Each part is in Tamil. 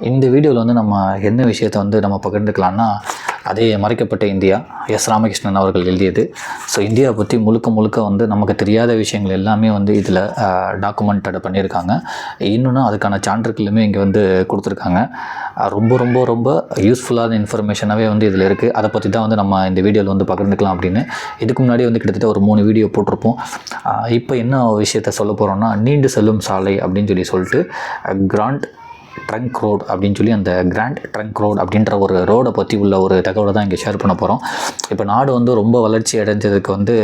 இந்த வீடியோவில் வந்து நம்ம என்ன விஷயத்தை வந்து நம்ம பகிர்ந்துக்கலாம்னா, அதே மறைக்கப்பட்ட இந்தியா எஸ் ராமகிருஷ்ணன் அவர்கள் எழுதியது. ஸோ இந்தியாவை பற்றி முழுக்க வந்து நமக்கு தெரியாத விஷயங்கள் எல்லாமே வந்து இதில் டாக்குமெண்டட் பண்ணியிருக்காங்க. இன்னொன்று அதுக்கான சான்றுகளுமே இங்கே வந்து கொடுத்துருக்காங்க. ரொம்ப யூஸ்ஃபுல்லான இன்ஃபர்மேஷனாகவே வந்து இதில் இருக்குது. அதை பற்றி தான் வந்து நம்ம இந்த வீடியோவில் வந்து பகிர்ந்துக்கலாம் அப்படின்னு. இதுக்கு முன்னாடி வந்து கிட்டத்தட்ட ஒரு 3 வீடியோ போட்டிருப்போம். இப்போ என்ன விஷயத்த சொல்ல போகிறோம்னா, நீண்டு செல்லும் சாலை அப்படின்னு சொல்லிட்டு கிராண்ட் ட்ரங்க் ரோடு அப்படின்னு சொல்லி அந்த கிராண்ட் ட்ரங்க் ரோடு அப்படின்ற ஒரு ரோடை பற்றி உள்ள ஒரு தகவலை தான் இங்கே ஷேர் பண்ண போகிறோம். இப்போ நாடு வந்து ரொம்ப வளர்ச்சி அடைஞ்சதுக்கு வந்து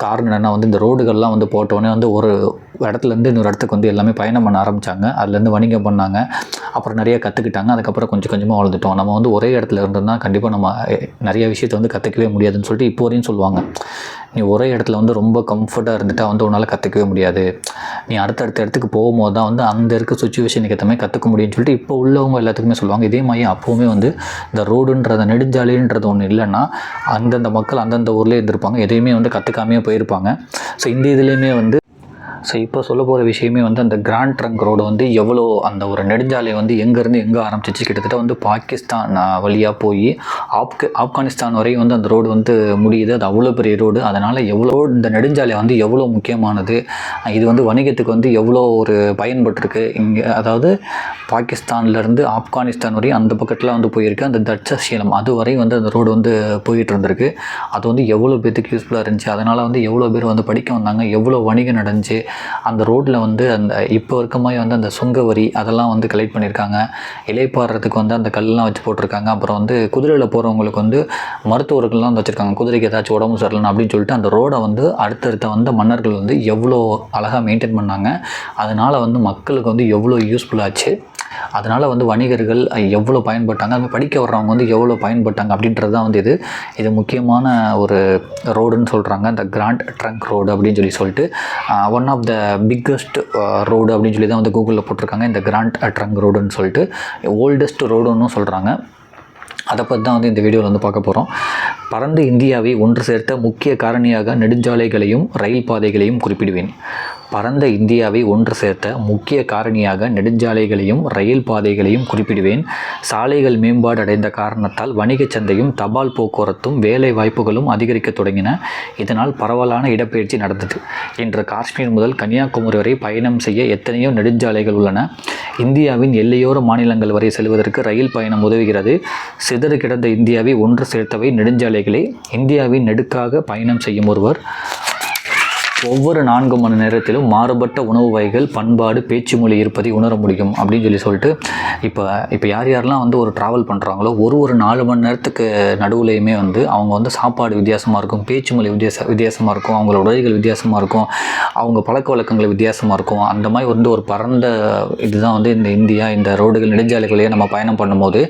காரணம் என்னென்னா வந்து இந்த ரோடுகள்லாம் வந்து போட்டோன்னே வந்து ஒரு இடத்துலேருந்து இன்னொரு இடத்துக்கு வந்து எல்லாமே பயணம் பண்ண ஆரம்பித்தாங்க. அதுலேருந்து வணிகம் பண்ணாங்க, அப்புறம் நிறைய கற்றுக்கிட்டாங்க. அதுக்கப்புறம் கொஞ்சமாக வளர்ந்துட்டோம். நம்ம வந்து ஒரே இடத்துல இருந்தோம்னா கண்டிப்பாக நம்ம நிறைய விஷயத்தை வந்து கற்றுக்கவே முடியாதுன்னு சொல்லிட்டு இப்போ வரையும் சொல்லுவாங்க. நீ ஒரே இடத்துல வந்து ரொம்ப கம்ஃபர்ட்டாக இருந்துட்டால் வந்து உன்னால் கற்றுக்கவே முடியாது. நீ அடுத்தடுத்த இடத்துக்கு போகும்போது தான் வந்து அந்த இருக்க சுச்சுவேஷனுக்கு ஏற்ற மாதிரி கற்றுக்க முடியும்னு சொல்லிட்டு இப்போ உள்ளவங்க எல்லாத்துக்குமே சொல்லுவாங்க. இதே மாதிரி அப்போவுமே வந்து இந்த ரோடுன்றத நெடுஞ்சாலைன்றது ஒன்று இல்லைன்னா அந்தந்த மக்கள் அந்தந்த ஊர்லேயே இருந்திருப்பாங்க. எதையுமே வந்து கற்றுக்காமையே போயிருப்பாங்க. ஸோ இந்த இதுலேயுமே வந்து இப்போ சொல்ல போகிற விஷயமே வந்து அந்த கிராண்ட் ட்ரங்க் ரோடு வந்து எவ்வளோ அந்த ஒரு நெடுஞ்சாலை வந்து எங்கேருந்து எங்கே ஆரம்பிச்சிச்சு, கிட்டத்தட்ட வந்து பாகிஸ்தான் வழியாக போய் ஆப்கானிஸ்தான் வரையும் வந்து அந்த ரோடு வந்து முடியுது. அது அவ்வளோ பெரிய ரோடு. அதனால் எவ்வளோ இந்த நெடுஞ்சாலை வந்து எவ்வளோ முக்கியமானது, இது வந்து வணிகத்துக்கு வந்து எவ்வளோ ஒரு பயன்பட்டுருக்கு. இங்கே அதாவது பாகிஸ்தான்லேருந்து ஆப்கானிஸ்தான் வரையும் அந்த பக்கத்தில் வந்து போயிருக்கு. அந்த தட்சசீலம் அது வரையும் வந்து அந்த ரோடு வந்து போயிட்டு இருந்திருக்கு. அது வந்து எவ்வளோ பேருக்கு யூஸ்ஃபுல்லாக இருந்துச்சு. அதனால் வந்து எவ்வளோ பேர் வந்து படிக்க வந்தாங்க, எவ்வளோ வணிகம் நடந்துச்சு. அந்த ரோட்டில் வந்து அந்த இப்போ இருக்க மாதிரி வந்து அந்த சுங்க வரி அதெல்லாம் வந்து கலெக்ட் பண்ணியிருக்காங்க. இலைப்பாடுறதுக்கு வந்து அந்த கல்லெலாம் வச்சு போட்டிருக்காங்க. அப்புறம் வந்து குதிரையில் போகிறவங்களுக்கு வந்து மருத்துவர்கள்லாம் வந்து வச்சுருக்காங்க. குதிரைக்கு ஏதாச்சும் உடம்பு சரியில்லைன்னு அப்படின்னு சொல்லிட்டு அந்த ரோடை வந்து அடுத்தடுத்த வந்த மன்னர்கள் வந்து எவ்வளோ அழகாக மெயின்டைன் பண்ணாங்க. அதனால் வந்து மக்களுக்கு வந்து எவ்வளோ யூஸ்ஃபுல்லாச்சு. அதனால் வந்து வணிகர்கள் எவ்வளோ பயன்பட்டாங்க, அது படிக்க வர்றவங்க வந்து எவ்வளோ பயன்பட்டாங்க அப்படின்றது தான் வந்து இது முக்கியமான ஒரு ரோடுன்னு சொல்கிறாங்க. இந்த கிராண்ட் ட்ரங்க் ரோடு அப்படின்னு சொல்லிட்டு one of the biggest road அப்படின்னு சொல்லி தான் வந்து கூகுளில் போட்டிருக்காங்க. இந்த கிராண்ட் ட்ரங்க் ரோடுன்னு சொல்லிட்டு ஓல்டஸ்ட் ரோடுன்னு சொல்கிறாங்க. அதை பற்றி தான் வந்து இந்த வீடியோவில் வந்து பார்க்க போகிறோம். பரந்த இந்தியாவை ஒன்று சேர்த்த முக்கிய காரணியாக நெடுஞ்சாலைகளையும் ரயில் பாதைகளையும் குறிப்பிடுவேன். பரந்த இந்தியாவை ஒன்று சேர்த்த முக்கிய காரணியாக நெடுஞ்சாலைகளையும் ரயில் பாதைகளையும் குறிப்பிடுவேன். சாலைகள் மேம்பாடு அடைந்த காரணத்தால் வணிகச் சந்தையும் தபால் போக்குவரத்தும் வேலை வாய்ப்புகளும் அதிகரிக்க தொடங்கின. இதனால் பரவலான இடப்பெயர்ச்சி நடந்தது. இன்று காஷ்மீர் முதல் கன்னியாகுமரி வரை பயணம் செய்ய எத்தனையோ நெடுஞ்சாலைகள் உள்ளன. இந்தியாவின் எல்லையோர மாநிலங்கள் வரை செல்வதற்கு ரயில் பயணம் உதவுகிறது. சிதறு கிடந்த இந்தியாவை ஒன்று சேர்த்தவை நெடுஞ்சாலைகளே. இந்தியாவின் நெடுக்காக பயணம் செய்யும் ஒருவர் ஒவ்வொரு 4 மணி நேரத்திலும் மாறுபட்ட உணவு வகைகள், பண்பாடு, பேச்சு மொழி இருப்பதை உணர முடியும் அப்படின்னு சொல்லிட்டு இப்போ யாரெல்லாம் வந்து ஒரு ட்ராவல் பண்ணுறாங்களோ ஒரு 4 மணி நேரத்துக்கு நடுவுலையுமே வந்து அவங்க வந்து சாப்பாடு வித்தியாசமாக இருக்கும், பேச்சு மொழி வித்தியாசமாக இருக்கும், அவங்களோட உடைகள் வித்தியாசமாக இருக்கும், அவங்க பழக்க வழக்கங்கள் வித்தியாசமாக இருக்கும். அந்த மாதிரி வந்து ஒரு பரந்த இதுதான் வந்து இந்த இந்தியா. இந்த ரோடுகள் நெடுஞ்சாலைகளையே நம்ம பயணம் பண்ணும்போது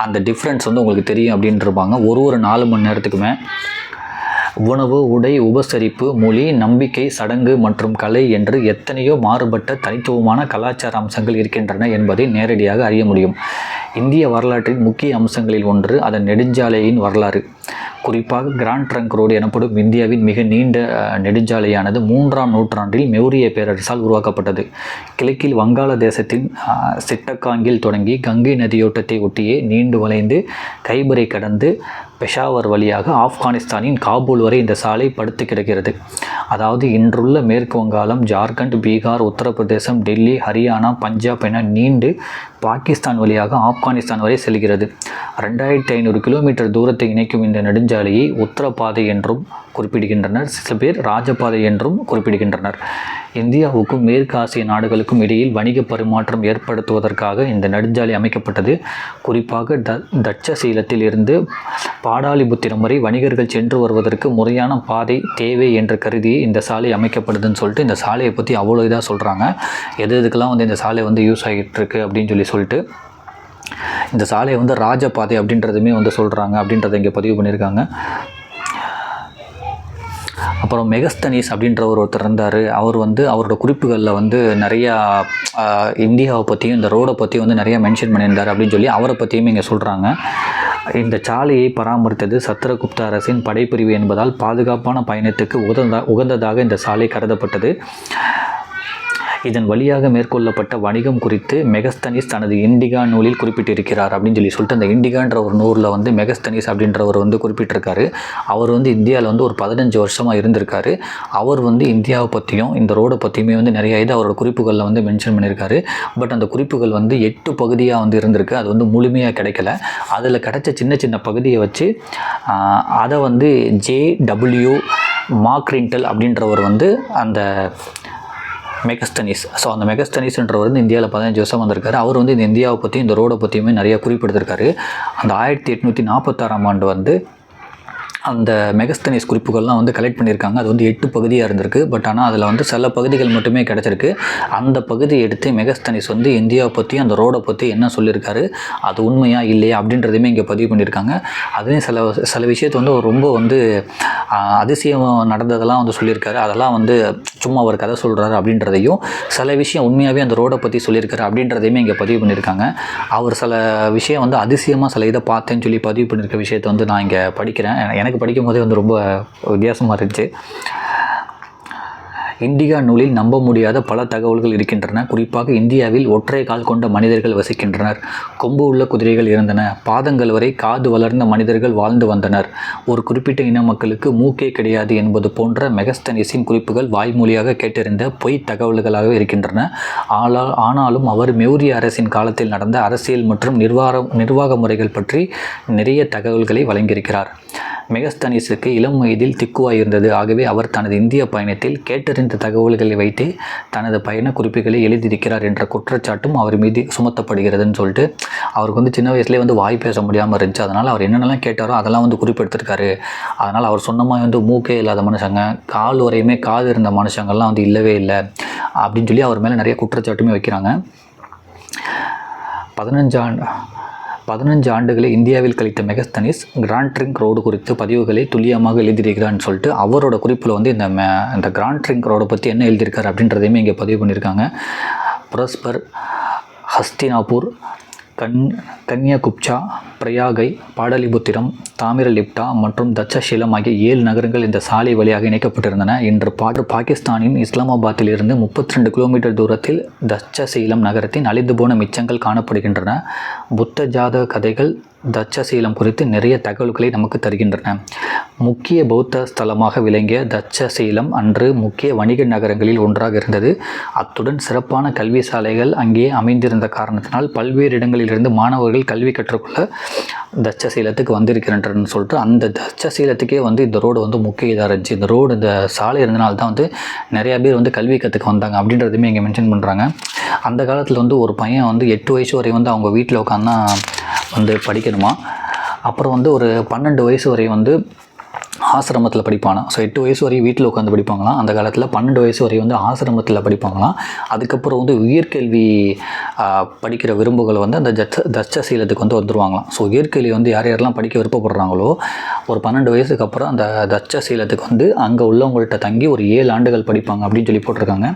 அந்த டிஃப்ரென்ஸ் வந்து உங்களுக்கு தெரியும் அப்படின்னு இருப்பாங்க. ஒரு 4 மணி நேரத்துக்குமே உணவு, உடை, உபசரிப்பு, மொழி, நம்பிக்கை, சடங்கு மற்றும் கலை என்று எத்தனையோ மாறுபட்ட தனித்துவமான கலாச்சார அம்சங்கள் இருக்கின்றன என்பதை நேரடியாக அறிய முடியும். இந்திய வரலாற்றின் முக்கிய அம்சங்களில் ஒன்று அதன் நெடுஞ்சாலையின் வரலாறு. குறிப்பாக கிராண்ட் ட்ரங்க் ரோடு எனப்படும் இந்தியாவின் மிக நீண்ட நெடுஞ்சாலையானது 3ஆம் நூற்றாண்டில் மௌரிய பேரரசால் உருவாக்கப்பட்டது. கிழக்கில் வங்காளதேசத்தின் சிட்டகாங்கில் தொடங்கி கங்கை நதியோட்டத்தை ஒட்டியே நீண்டு வளைந்து கைபரை கடந்து பெஷாவர் வழியாக ஆப்கானிஸ்தானின் காபூல் வரை இந்த சாலை படுத்து கிடக்கிறது. அதாவது இன்றுள்ள மேற்கு வங்காளம், ஜார்க்கண்ட், பீகார், உத்தரப்பிரதேசம், டெல்லி, ஹரியானா, பஞ்சாப் என நீண்டு பாகிஸ்தான் வழியாக ஆப்கானிஸ்தான் வரை செல்கிறது. 2500 கிலோமீட்டர் தூரத்தை இணைக்கும் இந்த நெடுஞ்சாலையை உத்தரப்பாதை என்றும் குறிப்பிடுகின்றனர். சில பேர் ராஜபாதை என்றும் குறிப்பிடுகின்றனர். இந்தியாவுக்கும் மேற்கு ஆசிய நாடுகளுக்கும் இடையில் வணிக பரிமாற்றம் ஏற்படுத்துவதற்காக இந்த நெடுஞ்சாலை அமைக்கப்பட்டது. குறிப்பாக தட்சசீலத்தில் இருந்து பாடாலிபுத்திரம் வரை வணிகர்கள் சென்று வருவதற்கு முறையான பாதை தேவை என்று கருதி இந்த சாலை அமைக்கப்படுதுன்னு சொல்லிட்டு இந்த சாலையை பற்றி அவ்வளோ இதாக சொல்கிறாங்க. எதுக்கெல்லாம் வந்து இந்த சாலை வந்து யூஸ் ஆகிட்டு இருக்கு அப்படின்னு சொல்லிட்டு இந்த சாலையை வந்து ராஜபாதை அப்படின்றதுமே வந்து சொல்கிறாங்க அப்படின்றத இங்கே பதிவு பண்ணியிருக்காங்க. அப்புறம் மெகஸ்தனீஸ் அப்படின்ற ஒருத்தர் இருந்தார். அவர் வந்து அவரோட குறிப்புகளில் வந்து நிறையா இந்தியாவை பற்றியும் இந்த ரோடை பற்றியும் வந்து நிறையா மென்ஷன் பண்ணியிருந்தார் அப்படின்னு சொல்லி அவரை பற்றியுமே இங்கே சொல்கிறாங்க. இந்த சாலையை பராமரித்தது சத்திரகுப்த அரசின் படைப்பிரிவு என்பதால் பாதுகாப்பான பயணத்துக்கு உகந்ததாக இந்த சாலை கருதப்பட்டது. இதன் வழியாக மேற்கொள்ளப்பட்ட வணிகம் குறித்து மெகஸ்தனிஸ் தனது இண்டிகா நூலில் குறிப்பிட்டிருக்கிறார் அப்படின்னு சொல்லிட்டு அந்த இண்டிகான்ற ஒரு நூலில் வந்து மெகஸ்தனிஸ் அப்படின்றவர் வந்து குறிப்பிட்டிருக்காரு. அவர் வந்து இந்தியாவில் வந்து ஒரு 15 வருஷமாக இருந்திருக்காரு. அவர் வந்து இந்தியாவை பற்றியும் இந்த ரோடை பற்றியுமே வந்து நிறைய இது அவரோட குறிப்புகளில் வந்து மென்ஷன் பண்ணியிருக்காரு. பட் அந்த குறிப்புகள் வந்து 8 பகுதியாக வந்து இருந்திருக்கு. அது வந்து முழுமையாக கிடைக்கல. அதில் கிடைச்ச சின்ன சின்ன பகுதியை வச்சு அதை வந்து JW மாக்ரிண்டல் அப்படின்றவர் வந்து அந்த மெகஸ்தனிஸ், ஸோ அந்த மெகஸ்தனிஸ்ன்றவர் வந்து இந்தியாவில் 15 வருஷம் வந்திருக்காரு. அவர் வந்து இந்த இந்தியாவை பற்றி இந்த ரோடை பற்றியுமே நிறைய குறிப்பிட்டிருக்காரு. அந்த 1846ஆம் ஆண்டு வந்து அந்த மெகஸ்தனிஸ் குறிப்புகள்லாம் வந்து கலெக்ட் பண்ணியிருக்காங்க. அது வந்து 8 பகுதியாக இருந்திருக்கு. பட் ஆனால் அதில் வந்து சில பகுதிகள் மட்டுமே கிடச்சிருக்கு. அந்த பகுதியை எடுத்து மெகஸ்தனிஸ் வந்து இந்தியாவை பற்றி அந்த ரோடை பற்றி என்ன சொல்லியிருக்காரு, அது உண்மையா இல்லையா அப்படின்றதையுமே இங்கே பதிவு பண்ணியிருக்காங்க. அதுலேயும் சில விஷயத்தை வந்து ரொம்ப வந்து அதிசயம் நடந்ததெல்லாம் வந்து சொல்லியிருக்காரு. அதெல்லாம் வந்து சும்மா அவர் கதை சொல்கிறாரு அப்படின்றதையும், சில விஷயம் உண்மையாகவே அந்த ரோடை பற்றி சொல்லியிருக்காரு அப்படின்றதையுமே இங்கே பதிவு பண்ணியிருக்காங்க. அவர் சில விஷயம் வந்து அதிசயமாக சில இதை பார்த்தேன்னு சொல்லி பதிவு பண்ணியிருக்க விஷயத்தை வந்து நான் இங்கே படிக்கிறேன். எனக்கு படிக்கும் போதே வந்து ரொம்ப வித்தியாசமாக இருந்துச்சு. இண்டிகா நூலில் நம்ப முடியாத பல தகவல்கள் இருக்கின்றன. குறிப்பாக இந்தியாவில் ஒற்றை கால் கொண்ட மனிதர்கள் வசிக்கின்றனர். கொம்பு உள்ள குதிரைகள் இருந்தன. பாதங்கள் வரை காது வளர்ந்த மனிதர்கள் வாழ்ந்து வந்தனர். ஒரு குறிப்பிட்ட இன மக்களுக்கு மூக்கே கிடையாது என்பது போன்ற மெகஸ்தனிஸின் குறிப்புகள் வாய்மொழியாக கேட்டறிந்த பொய் தகவல்களாக இருக்கின்றன. ஆனாலும் அவர் மௌரிய அரசின் காலத்தில் நடந்த அரசியல் மற்றும் நிர்வாக முறைகள் பற்றி நிறைய தகவல்களை வழங்கியிருக்கிறார். மெகஸ்தனிஸுக்கு இளம் வயதில் திக்குவாய் இருந்தது. ஆகவே அவர் தனது இந்திய பயணத்தில் கேட்டறிந்த தகவல்களை வைத்து தனது பயண குறிப்புகளை எழுதியிருக்கிறார் என்ற குற்றச்சாட்டும் அவர் மீது சுமத்தப்படுகிறதுன்னு சொல்லிட்டு, அவருக்கு வந்து சின்ன வயசுலேயே வந்து வாய் பேச முடியாமல் இருந்துச்சு. அதனால் அவர் என்னென்னலாம் கேட்டாரோ அதெல்லாம் வந்து குறிப்பெடுத்திருக்காரு. அதனால் அவர் சொன்ன மாதிரி வந்து மூக்கே இல்லாத மனுஷங்க, கால் வரையுமே காது இருந்த மனுஷங்கள்லாம் வந்து இல்லவே இல்லை அப்படின்னு சொல்லி அவர் மேலே நிறைய குற்றச்சாட்டுமே வைக்கிறாங்க. 15 ஆண்டுகளை இந்தியாவில் கழித்த மெகஸ்தனிஸ் கிராண்ட் ட்ரங்க் ரோடு குறித்து பதிவுகளை துல்லியமாக எழுதியிருக்கிறான்னு சொல்லிட்டு அவரோட குறிப்பில் வந்து இந்த கிராண்ட் ட்ரங்க் ரோடை பற்றி என்ன எழுதியிருக்காரு அப்படின்றதையுமே இங்கே பதிவு பண்ணியிருக்காங்க. புரஸ்பர், ஹஸ்தினாபூர், கன்யாகுப்சா, பிரயாகை, பாடலிபுத்திரம், தாமிரலிப்டா மற்றும் தட்சசீலம் ஆகிய 7 நகரங்கள் இந்த சாலை வழியாக இணைக்கப்பட்டிருந்தன. இன்று பாகிஸ்தானின் இஸ்லாமாபாத்தில் இருந்து 32 கிலோமீட்டர் தூரத்தில் தட்சசீலம் நகரத்தின் அழிந்து போன மிச்சங்கள் காணப்படுகின்றன. புத்த ஜாதக கதைகள் தட்சசீலம் குறித்து நிறைய தகவல்களை நமக்கு தருகின்றன. முக்கிய பௌத்த ஸ்தலமாக விளங்கிய தட்சசீலம் அன்று முக்கிய வணிக நகரங்களில் ஒன்றாக இருந்தது. அத்துடன் சிறப்பான கல்வி சாலைகள் அங்கே அமைந்திருந்த காரணத்தினால் பல்வேறு இடங்களிலிருந்து மாணவர்கள் கல்வி கற்றுக்கொள்ள தட்சசீலத்துக்கு வந்திருக்கிறன்றன்னு சொல்லிட்டு அந்த தட்சசீலத்துக்கே வந்து இந்த ரோடு வந்து முக்கிய இதாக இருந்துச்சு. இந்த ரோடு இந்த சாலை இருந்தனால தான் வந்து நிறையா பேர் வந்து கல்வி கற்றுக்க வந்தாங்க அப்படின்றதுமே இங்கே மென்ஷன் பண்ணுறாங்க. அந்த காலத்தில் வந்து ஒரு பையன் வந்து 8 வயசு வரை வந்து அவங்க வீட்டில் உட்காந்து வந்து படிக்கணுமா. அப்புறம் வந்து ஒரு 12 வயசு வரை வந்து ஆசிரமத்தில் படிப்பானா. ஸோ 8 வயசு வரையும் வீட்டில் உட்காந்து படிப்பாங்களாம். அந்த காலத்தில் 12 வயசு வரை வந்து ஆசிரமத்தில் படிப்பாங்களாம். அதுக்கப்புறம் வந்து உயர்கல்வி படிக்கிற விரும்புகள் வந்து அந்த தட்சசீலத்துக்கு வந்து வந்துடுவாங்களாம். ஸோ உயர்கல்வி வந்து யாரெல்லாம் படிக்க விருப்பப்படுறாங்களோ ஒரு 12 வயசுக்கு அப்புறம் அந்த தட்சசீலத்துக்கு வந்து அங்கே உள்ளவங்கள்ட்ட தங்கி ஒரு 7 ஆண்டுகள் படிப்பாங்க அப்படின்னு சொல்லி போட்டிருக்காங்க.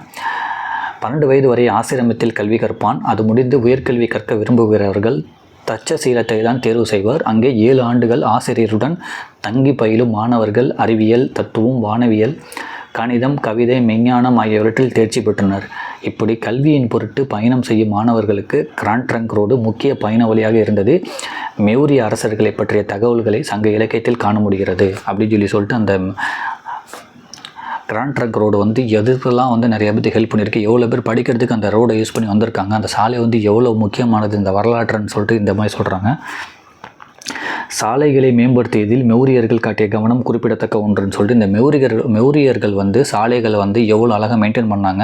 12 வயது வரை ஆசிரமத்தில் கல்வி கற்பான். அது முடிந்து உயர்கல்வி கற்க விரும்புகிறவர்கள் தட்சசீலத்தை தான் தேர்வு செய்வார். அங்கே 7 ஆண்டுகள் ஆசிரியருடன் தங்கி பயிலும் மாணவர்கள் அறிவியல், தத்துவம், வானவியல், கணிதம், கவிதை, மெஞ்ஞானம் ஆகியவற்றில் தேர்ச்சி பெற்றனர். இப்படி கல்வியின் பொருட்டு பயணம் செய்யும் மாணவர்களுக்கு கிராண்ட் ட்ரங்க் ரோடு முக்கிய பயண வழியாக இருந்தது. மௌரிய அரசர்களை பற்றிய தகவல்களை சங்க இலக்கியத்தில் காண முடிகிறது அப்படின்னு சொல்லிட்டு அந்த கிராண்ட் ட்ரங்க் ரோடு வந்து எதுக்கெல்லாம் வந்து நிறைய பேர் ஹெல்ப் பண்ணியிருக்கு, எவ்வளோ பேர் படிக்கிறதுக்கு அந்த ரோடை யூஸ் பண்ணி வந்திருக்காங்க, அந்த சாலை வந்து எவ்வளோ முக்கியமானது இந்த வரலாற்றுன்னு சொல்லிட்டு இந்த மாதிரி சொல்கிறாங்க. சாலைகளை மேம்படுத்தியதில் மௌரியர்கள் காட்டிய கவனம் குறிப்பிடத்தக்க ஒன்றுன்னு சொல்லிட்டு இந்த மௌரியர்கள் வந்து சாலைகளை வந்து எவ்வளோ அழகாக மெயின்டைன் பண்ணாங்க,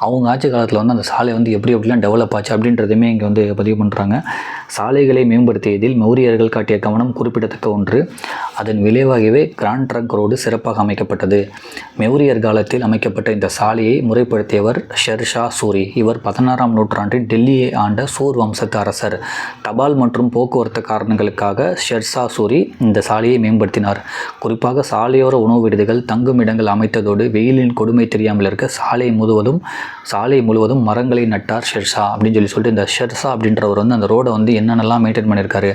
அவங்க ஆட்சி காலத்தில் வந்து அந்த சாலை வந்து எப்படிலாம் டெவலப் ஆச்சு அப்படின்றதுமே இங்கே வந்து பதிவு பண்ணுறாங்க. சாலைகளை மேம்படுத்தியதில் மௌரியர்கள் காட்டிய கவனம் குறிப்பிடத்தக்க ஒன்று. அதன் விளைவாகவே கிராண்ட் ட்ரங்க் ரோடு சிறப்பாக அமைக்கப்பட்டது. மௌரியர் காலத்தில் அமைக்கப்பட்ட இந்த சாலையை முறைப்படுத்தியவர் ஷெர்ஷா சூரி. இவர் 16ஆம் நூற்றாண்டில் டெல்லியை ஆண்ட சூர் வம்சத்து அரசர். தபால் மற்றும் போக்குவரத்து காரணங்களுக்காக ஷெர்ஷா சூரி இந்த சாலையை மேம்படுத்தினார். குறிப்பாக சாலையோர உணவு விடுதிகள், தங்கும் இடங்கள் அமைத்ததோடு வெயிலின் கொடுமை தெரியாமல் இருக்க சாலை முழுவதும் மரங்களை நட்டார் ஷெர்ஷா அப்படின்னு சொல்லிட்டு இந்த ஷெர்ஷா அப்படின்றவர் வந்து அந்த ரோடை வந்து என்னென்னலாம் மெயின்டைன் பண்ணியிருக்காரு,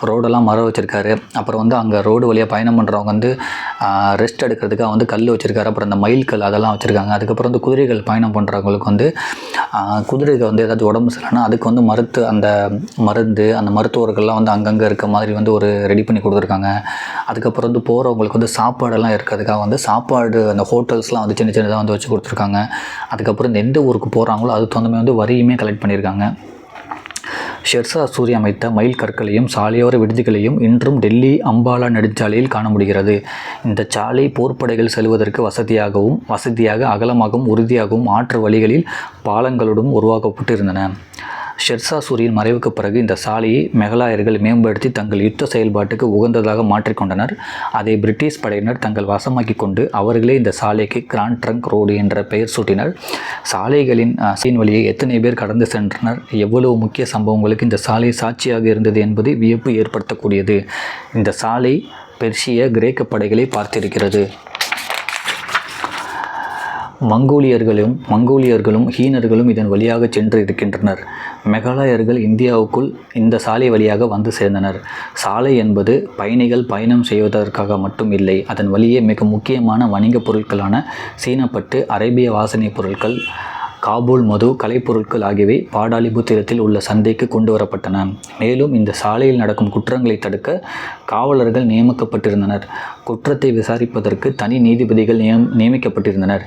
ரோடெல்லாம் மரம் வச்சுருக்காரு. அப்புறம் வந்து அங்கே ரோடு வழியாக பயணம் பண்ணுறவங்க வந்து ரெஸ்ட் எடுக்கிறதுக்காக வந்து கல் வச்சுருக்காரு. அப்புறம் அந்த மயில் கல் அதெல்லாம் வச்சுருக்காங்க. அதுக்கப்புறம் வந்து குதிரைகள் பயணம் பண்ணுறவங்களுக்கு வந்து குதிரைகள் வந்து ஏதாச்சும் உடம்பு சரியில்லைன்னா அதுக்கு வந்து அந்த மருத்துவர்கள்லாம் வந்து அங்கங்கே இருக்க மாதிரி வந்து ஒரு ரெடி பண்ணி கொடுத்துருக்காங்க. அதுக்கப்புறம் வந்து போகிறவங்களுக்கு வந்து சாப்பாடெல்லாம் இருக்கிறதுக்காக வந்து சாப்பாடு அந்த ஹோட்டல்ஸ்லாம் வந்து சின்னதாக வந்து வச்சு கொடுத்துருக்காங்க. அதுக்கப்புறம் இந்த எந்த ஊருக்கு போகிறாங்களோ அதுக்கு தகுந்த மாதிரி வந்து வரியுமே கலெக்ட் பண்ணியிருக்காங்க. ஷெர்ஷா சூரி அமைத்த மயில் கற்களையும் சாலையோர விடுதிகளையும் இன்றும் டெல்லி அம்பாலா நெடுஞ்சாலையில் காண முடிகிறது. இந்த சாலை போர்ப்படைகள் செல்வதற்கு வசதியாக அகலமாகவும் உறுதியாகவும் ஆற்று வழிகளில் பாலங்களுடன் உருவாக்கப்பட்டு இருந்தன. ஷெர்ஷா சூரியின் மறைவுக்கு பிறகு இந்த சாலையை மெகலாயர்கள் மேம்படுத்தி தங்கள் யுத்த செயல்பாட்டுக்கு உகந்ததாக மாற்றிக்கொண்டனர். அதை பிரிட்டிஷ் படையினர் தங்கள் வசமாக்கி கொண்டு அவர்களே இந்த சாலைக்கு கிராண்ட் ட்ரங்க் ரோடு என்ற பெயர் சூட்டினர். சாலைகளின் வழியை எத்தனை பேர் கடந்து சென்றனர், எவ்வளவு முக்கிய சம்பவங்களுக்கு இந்த சாலை சாட்சியாக இருந்தது என்பது வியப்பு ஏற்படுத்தக்கூடியது. இந்த சாலை பெர்ஷிய கிரேக்க படைகளை பார்த்திருக்கிறது. மங்கோலியர்களும் ஹீனர்களும் இதன் வழியாக சென்று இருக்கின்றனர். மெகாலயர்கள் இந்தியாவுக்குள் இந்த சாலை வழியாக வந்து சேர்ந்தனர். சாலை என்பது பயணிகள் பயணம் செய்வதற்காக மட்டும் இல்லை, அதன் வழியே மிக முக்கியமான வணிக பொருட்களான சீனப்பட்டு, அரேபிய வாசனை பொருட்கள், காபூல் மது, கலைப்பொருட்கள் ஆகியவை பாடாலிபுத்திரத்தில் உள்ள சந்தைக்கு கொண்டு வரப்பட்டன. மேலும் இந்த சாலையில் நடக்கும் குற்றங்களை தடுக்க காவலர்கள் நியமிக்கப்பட்டிருந்தனர். குற்றத்தை விசாரிப்பதற்கு தனி நீதிபதிகள் நியமிக்கப்பட்டிருந்தனர்.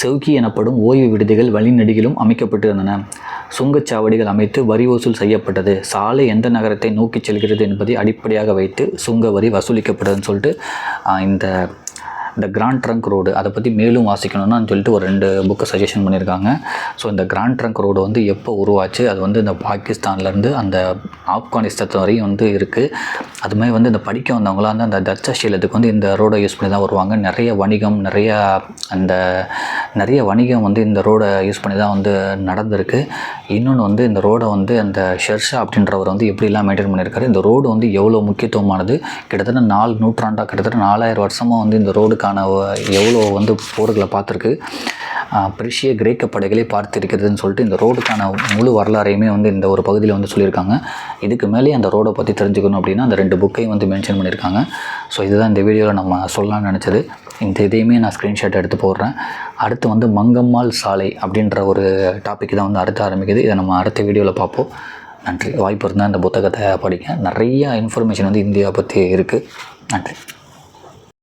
செவ்கி எனப்படும் ஓய்வு விடுதிகள் வழிநெடுகிலும் அமைக்கப்பட்டிருந்தன. சுங்கச்சாவடிகள் அமைத்து வரி வசூல் செய்யப்பட்டது. சாலை எந்த நகரத்தை நோக்கி செல்கிறது என்பதை அடிப்படையாக வைத்து சுங்க வரி வசூலிக்கப்படுதுன்னு சொல்லிட்டு இந்த கிராண்ட் ட்ரங்க் ரோடு அதை பற்றி மேலும் வாசிக்கணும்னு சொல்லிட்டு ஒரு 2 புக்கை சஜஷன் பண்ணியிருக்காங்க. ஸோ இந்த கிராண்ட் ட்ரங்க் ரோடு வந்து எப்போ உருவாச்சு, அது வந்து இந்த பாகிஸ்தான்லேருந்து அந்த ஆப்கானிஸ்தான் வரையும் வந்து இருக்குது. அதுமாதிரி வந்து இந்த படிக்க வந்தவங்களாம் வந்து அந்த தட்சசீலத்துக்கு வந்து இந்த ரோடை யூஸ் பண்ணி தான் வருவாங்க. நிறைய வணிகம் வந்து இந்த ரோடை யூஸ் பண்ணி தான் வந்து நடந்திருக்கு. இன்னொன்று வந்து இந்த ரோடை வந்து அந்த ஷெர்ஷா அப்படின்றவர் வந்து எப்படிலாம் மெயின்டைன் பண்ணியிருக்காரு, இந்த ரோடு வந்து எவ்வளோ முக்கியத்துவமானது, கிட்டத்தட்ட 4 நூற்றாண்டாக கிட்டத்தட்ட 4000 வருஷமாக வந்து இந்த ரோடுக்கான எவ்வளோ வந்து போர்களை பார்த்துருக்கு, பெர்ஷிய கிரேக்க படைகளை பார்த்திருக்கிறதுன்னு சொல்லிட்டு இந்த ரோடுக்கான முழு வரலாறையுமே வந்து இந்த ஒரு பகுதியில் வந்து சொல்லியிருக்காங்க. இதுக்கு மேலே அந்த ரோடை பற்றி தெரிஞ்சுக்கணும் அப்படின்னா அந்த 2 புக்கையும் வந்து மென்ஷன் பண்ணியிருக்காங்க. ஸோ இதுதான் இந்த வீடியோவில் நம்ம சொல்லலாம்னு நினச்சது. இதையுமே நான் ஸ்க்ரீன்ஷாட் எடுத்து போடுறேன். அடுத்து வந்து மங்கம்மாள் சாலை அப்படின்ற ஒரு டாபிக் தான் வந்து அடுத்து ஆரம்பிக்குது. இதை நம்ம அடுத்த வீடியோவில் பார்ப்போம். நன்றி. வாய்ப்பு இருந்தால் இந்த புத்தகத்தை படிங்க. நிறைய இன்ஃபர்மேஷன் வந்து இந்தியா பற்றி இருக்குது. நன்றி.